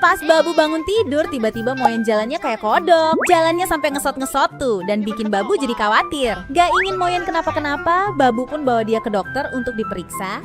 Pas Babu bangun tidur, tiba-tiba Moyen jalannya kayak kodok. Jalannya sampai ngesot-ngesot tuh, dan bikin Babu jadi khawatir. Gak ingin Moyen kenapa-kenapa, Babu pun bawa dia ke dokter untuk diperiksa.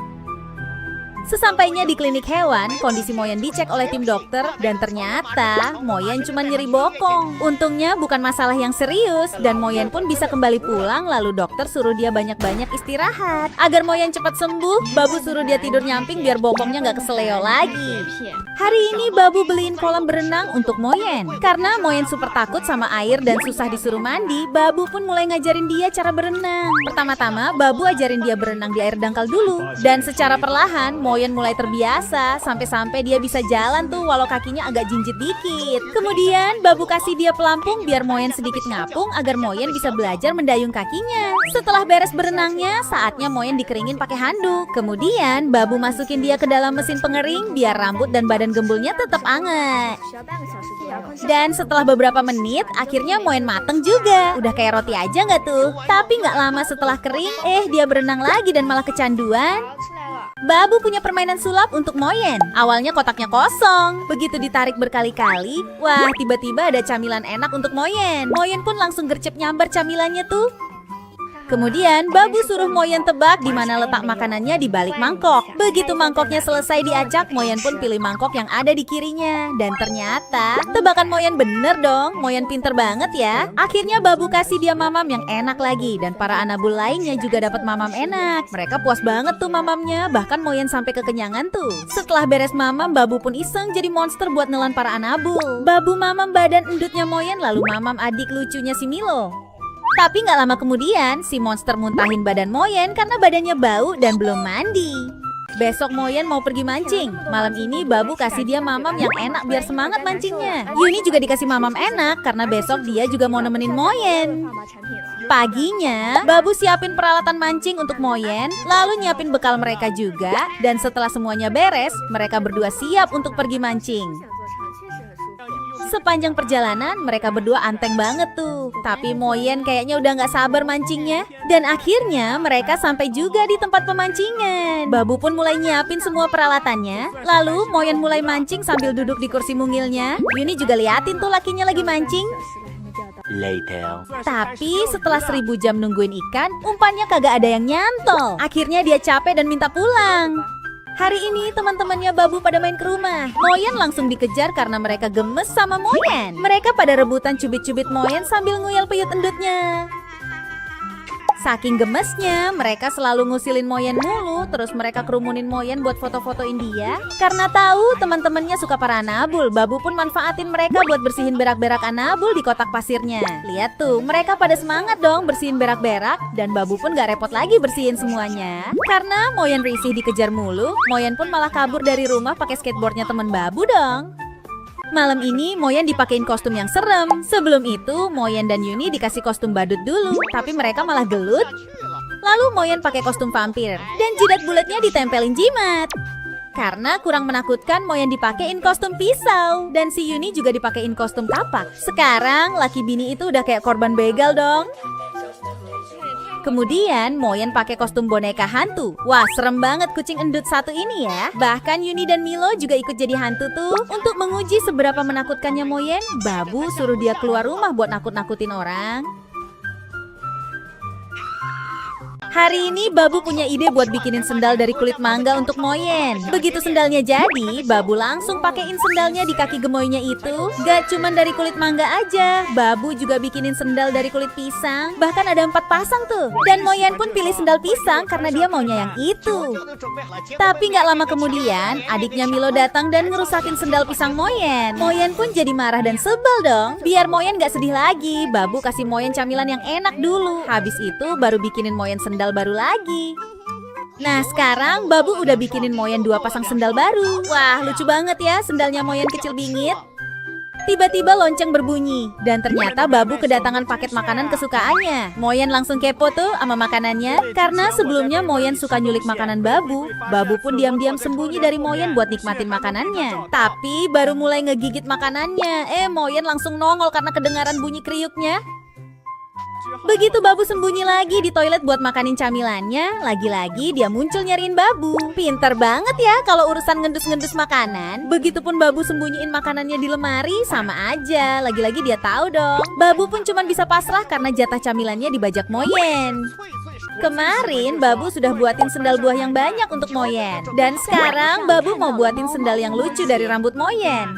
Sesampainya di klinik hewan, kondisi Moyen dicek oleh tim dokter dan ternyata Moyen cuma nyeri bokong. Untungnya bukan masalah yang serius dan Moyen pun bisa kembali pulang, lalu dokter suruh dia banyak-banyak istirahat. Agar Moyen cepat sembuh, Babu suruh dia tidur nyamping biar bokongnya nggak keseleo lagi. Hari ini Babu beliin kolam berenang untuk Moyen. Karena Moyen super takut sama air dan susah disuruh mandi, Babu pun mulai ngajarin dia cara berenang. Pertama-tama Babu ajarin dia berenang di air dangkal dulu. Dan secara perlahan Moyen mulai terbiasa sampai-sampai dia bisa jalan tuh walau kakinya agak jinjit dikit. Kemudian Babu kasih dia pelampung biar Moyen sedikit ngapung agar Moyen bisa belajar mendayung kakinya. Setelah beres berenangnya, saatnya Moyen dikeringin pakai handuk. Kemudian Babu masukin dia ke dalam mesin pengering biar rambut dan badan gembulnya tetap anget. Dan setelah beberapa menit, akhirnya Moyen mateng juga. Udah kayak roti aja nggak tuh? Tapi nggak lama setelah kering, dia berenang lagi dan malah kecanduan. Babu punya permainan sulap untuk Moyen. Awalnya kotaknya kosong. Begitu ditarik berkali-kali, wah tiba-tiba ada camilan enak untuk Moyen. Moyen pun langsung gercep nyambar camilannya tuh. Kemudian Babu suruh Moyen tebak di mana letak makanannya di balik mangkok. Begitu mangkoknya selesai diacak, Moyen pun pilih mangkok yang ada di kirinya. Dan ternyata tebakan Moyen bener dong. Moyen pinter banget ya. Akhirnya Babu kasih dia mamam yang enak lagi. Dan para anabul lainnya juga dapat mamam enak. Mereka puas banget tuh mamamnya. Bahkan Moyen sampai kekenyangan tuh. Setelah beres mamam, Babu pun iseng jadi monster buat nelan para anabul. Babu mamam badan endutnya Moyen, lalu mamam adik lucunya si Milo. Tapi nggak lama kemudian, si monster muntahin badan Moyen karena badannya bau dan belum mandi. Besok Moyen mau pergi mancing. Malam ini Babu kasih dia mamam yang enak biar semangat mancingnya. Yuni juga dikasih mamam enak karena besok dia juga mau nemenin Moyen. Paginya, Babu siapin peralatan mancing untuk Moyen, lalu nyiapin bekal mereka juga. Dan setelah semuanya beres, mereka berdua siap untuk pergi mancing. Sepanjang perjalanan, mereka berdua anteng banget tuh. Tapi Moyen kayaknya udah gak sabar mancingnya. Dan akhirnya mereka sampai juga di tempat pemancingan. Babu pun mulai nyiapin semua peralatannya. Lalu Moyen mulai mancing sambil duduk di kursi mungilnya. Yuni juga liatin tuh lakinya lagi mancing. Later. Tapi setelah 1000 jam nungguin ikan, umpannya kagak ada yang nyantol. Akhirnya dia capek dan minta pulang. Hari ini teman-temannya Babu pada main ke rumah. Moyen langsung dikejar karena mereka gemes sama Moyen. Mereka pada rebutan cubit-cubit Moyen sambil nguyel peyut endutnya. Saking gemesnya, mereka selalu ngusilin Moyen mulu. Terus mereka kerumunin Moyen buat foto-fotoin dia. Karena tahu teman-temannya suka para anabul, Babu pun manfaatin mereka buat bersihin berak-berak anabul di kotak pasirnya. Lihat tuh, mereka pada semangat dong bersihin berak-berak. Dan Babu pun gak repot lagi bersihin semuanya. Karena Moyen risih dikejar mulu, Moyen pun malah kabur dari rumah pakai skateboardnya temen Babu dong. Malam ini Moyen dipakein kostum yang serem. Sebelum itu Moyen dan Yuni dikasih kostum badut dulu, tapi mereka malah gelut. Lalu Moyen pakai kostum vampir dan jidat bulatnya ditempelin jimat. Karena kurang menakutkan, Moyen dipakein kostum pisau dan si Yuni juga dipakein kostum kapak. Sekarang laki bini itu udah kayak korban begal dong. Kemudian Moyen pakai kostum boneka hantu. Wah, serem banget kucing endut satu ini ya. Bahkan Yuni dan Milo juga ikut jadi hantu tuh. Untuk menguji seberapa menakutkannya Moyen, Babu suruh dia keluar rumah buat nakut-nakutin orang. Hari ini Babu punya ide buat bikinin sendal dari kulit mangga untuk Moyen. Begitu sendalnya jadi, Babu langsung pakein sendalnya di kaki gemoynya itu. Gak cuman dari kulit mangga aja, Babu juga bikinin sendal dari kulit pisang. Bahkan ada 4 pasang tuh. Dan Moyen pun pilih sendal pisang karena dia maunya yang itu. Tapi gak lama kemudian, adiknya Milo datang dan ngerusakin sendal pisang Moyen. Moyen pun jadi marah dan sebel dong. Biar Moyen gak sedih lagi, Babu kasih Moyen camilan yang enak dulu. Habis itu baru bikinin Moyen sendal baru lagi. Nah sekarang Babu udah bikinin Moyen 2 pasang sendal baru. Wah lucu banget ya sendalnya Moyen kecil bingit. Tiba-tiba lonceng berbunyi dan ternyata Babu kedatangan paket makanan kesukaannya. Moyen langsung kepo tuh sama makanannya. Karena sebelumnya Moyen suka nyulik makanan Babu. Babu pun diam-diam sembunyi dari Moyen buat nikmatin makanannya. Tapi baru mulai ngegigit makanannya, Moyen langsung nongol karena kedengaran bunyi kriuknya. Begitu Babu sembunyi lagi di toilet buat makanin camilannya, lagi-lagi dia muncul nyariin Babu. Pinter banget ya kalau urusan ngendus-ngendus makanan. Begitupun Babu sembunyiin makanannya di lemari, sama aja. Lagi-lagi dia tahu dong. Babu pun cuma bisa pasrah karena jatah camilannya dibajak Moyen. Kemarin Babu sudah buatin sendal buah yang banyak untuk Moyen. Dan sekarang Babu mau buatin sendal yang lucu dari rambut Moyen.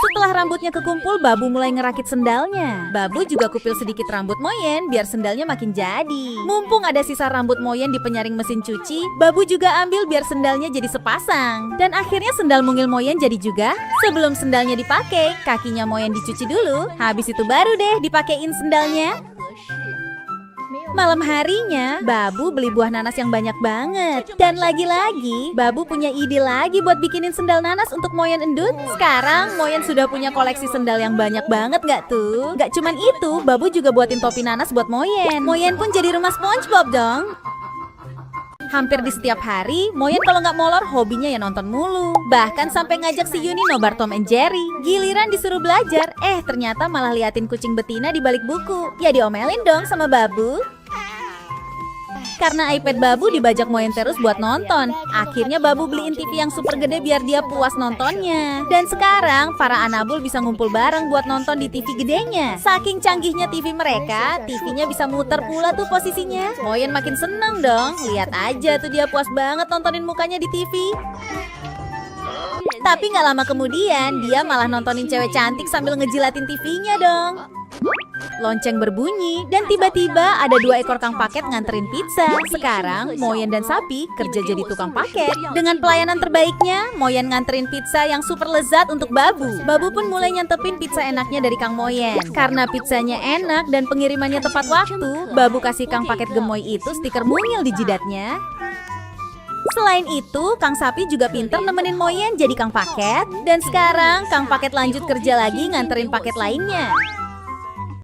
Setelah rambutnya kekumpul, Babu mulai ngerakit sendalnya. Babu juga kupil sedikit rambut Moyen biar sendalnya makin jadi. Mumpung ada sisa rambut Moyen di penyaring mesin cuci, Babu juga ambil biar sendalnya jadi sepasang. Dan akhirnya sendal mungil Moyen jadi juga. Sebelum sendalnya dipakai, kakinya Moyen dicuci dulu. Habis itu baru deh dipakein sendalnya. Malam harinya, Babu beli buah nanas yang banyak banget. Dan lagi-lagi, Babu punya ide lagi buat bikinin sendal nanas untuk Moyen endut. Sekarang, Moyen sudah punya koleksi sendal yang banyak banget gak tuh? Gak cuman itu, Babu juga buatin topi nanas buat Moyen. Moyen pun jadi rumah SpongeBob dong. Hampir di setiap hari, Moyen kalau nggak molor hobinya ya nonton mulu. Bahkan sampai ngajak si Yuni nobar Tom and Jerry. Giliran disuruh belajar, ternyata malah liatin kucing betina di balik buku. Ya diomelin dong sama Babu. Karena iPad Babu dibajak Moyen terus buat nonton. Akhirnya Babu beliin TV yang super gede biar dia puas nontonnya. Dan sekarang para anabul bisa ngumpul bareng buat nonton di TV gedenya. Saking canggihnya TV mereka, TV-nya bisa muter pula tuh posisinya. Moyen makin seneng dong. Lihat aja tuh dia puas banget nontonin mukanya di TV. Tapi nggak lama kemudian, dia malah nontonin cewek cantik sambil ngejilatin TV-nya dong. Lonceng berbunyi dan tiba-tiba ada 2 ekor kang paket nganterin pizza. Sekarang Moyen dan Sapi kerja jadi tukang paket. Dengan pelayanan terbaiknya, Moyen nganterin pizza yang super lezat untuk Babu. Babu pun mulai nyantepin pizza enaknya dari Kang Moyen. Karena pizzanya enak dan pengirimannya tepat waktu, Babu kasih kang paket gemoy itu stiker mungil di jidatnya. Selain itu, Kang Sapi juga pinter nemenin Moyen jadi kang paket. Dan sekarang Kang Paket lanjut kerja lagi nganterin paket lainnya.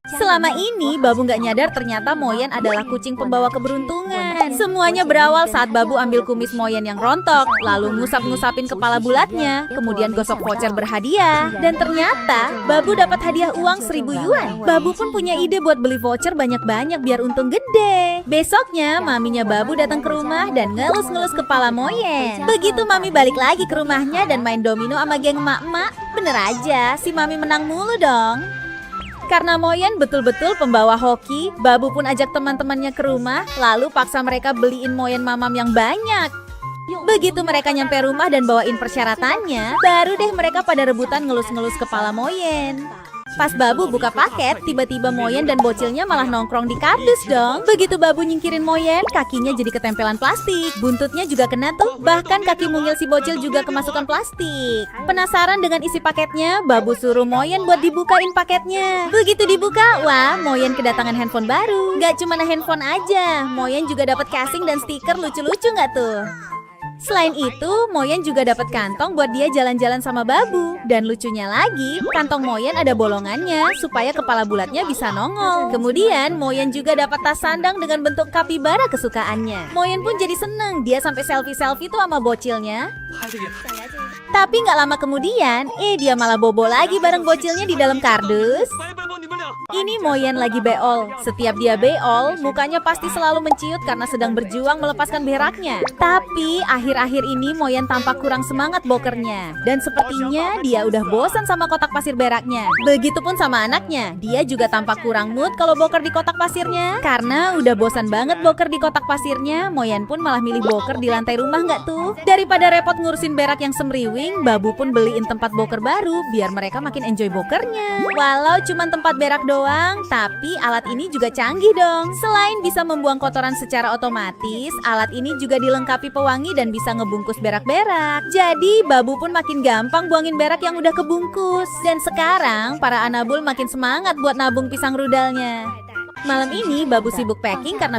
Selama ini, Babu nggak nyadar ternyata Moyen adalah kucing pembawa keberuntungan. Semuanya berawal saat Babu ambil kumis Moyen yang rontok, lalu ngusap-ngusapin kepala bulatnya, kemudian gosok voucher berhadiah. Dan ternyata, Babu dapat hadiah uang 1000 yuan. Babu pun punya ide buat beli voucher banyak-banyak biar untung gede. Besoknya, maminya Babu datang ke rumah dan ngelus-ngelus kepala Moyen. Begitu mami balik lagi ke rumahnya dan main domino sama geng emak-emak, bener aja, si mami menang mulu dong. Karena Moyen betul-betul pembawa hoki, Babu pun ajak teman-temannya ke rumah, lalu paksa mereka beliin Moyen mamam yang banyak. Begitu mereka nyampe rumah dan bawain persyaratannya, baru deh mereka pada rebutan ngelus-ngelus kepala Moyen. Pas Babu buka paket, tiba-tiba Moyen dan bocilnya malah nongkrong di kardus dong. Begitu Babu nyingkirin Moyen, kakinya jadi ketempelan plastik. Buntutnya juga kena tuh, bahkan kaki mungil si bocil juga kemasukan plastik. Penasaran dengan isi paketnya, Babu suruh Moyen buat dibukain paketnya. Begitu dibuka, wah, Moyen kedatangan handphone baru. Gak cuma handphone aja, Moyen juga dapat casing dan stiker lucu-lucu nggak tuh? Selain itu, Moyen juga dapat kantong buat dia jalan-jalan sama Babu. Dan lucunya lagi, kantong Moyen ada bolongannya supaya kepala bulatnya bisa nongol. Kemudian, Moyen juga dapat tas sandang dengan bentuk kapibara kesukaannya. Moyen pun jadi seneng, dia sampai selfie-selfie tuh sama bocilnya. Tapi nggak lama kemudian, dia malah bobo lagi bareng bocilnya di dalam kardus. Ini Moyen lagi beol. Setiap dia beol, mukanya pasti selalu menciut karena sedang berjuang melepaskan beraknya. Tapi akhir-akhir ini Moyen tampak kurang semangat bokernya. Dan sepertinya dia udah bosan sama kotak pasir beraknya. Begitupun sama anaknya, dia juga tampak kurang mood kalau boker di kotak pasirnya. Karena udah bosan banget boker di kotak pasirnya, Moyen pun malah milih boker di lantai rumah nggak tuh? Daripada repot ngurusin berak yang semriwing, Babu pun beliin tempat boker baru biar mereka makin enjoy bokernya. Walau cuma tempat berak doang, tapi alat ini juga canggih dong. Selain bisa membuang kotoran secara otomatis, alat ini juga dilengkapi pewangi dan bisa ngebungkus berak-berak. Jadi Babu pun makin gampang buangin berak yang udah kebungkus. Dan sekarang para anabul makin semangat buat nabung pisang rudalnya. Malam ini Babu sibuk packing karena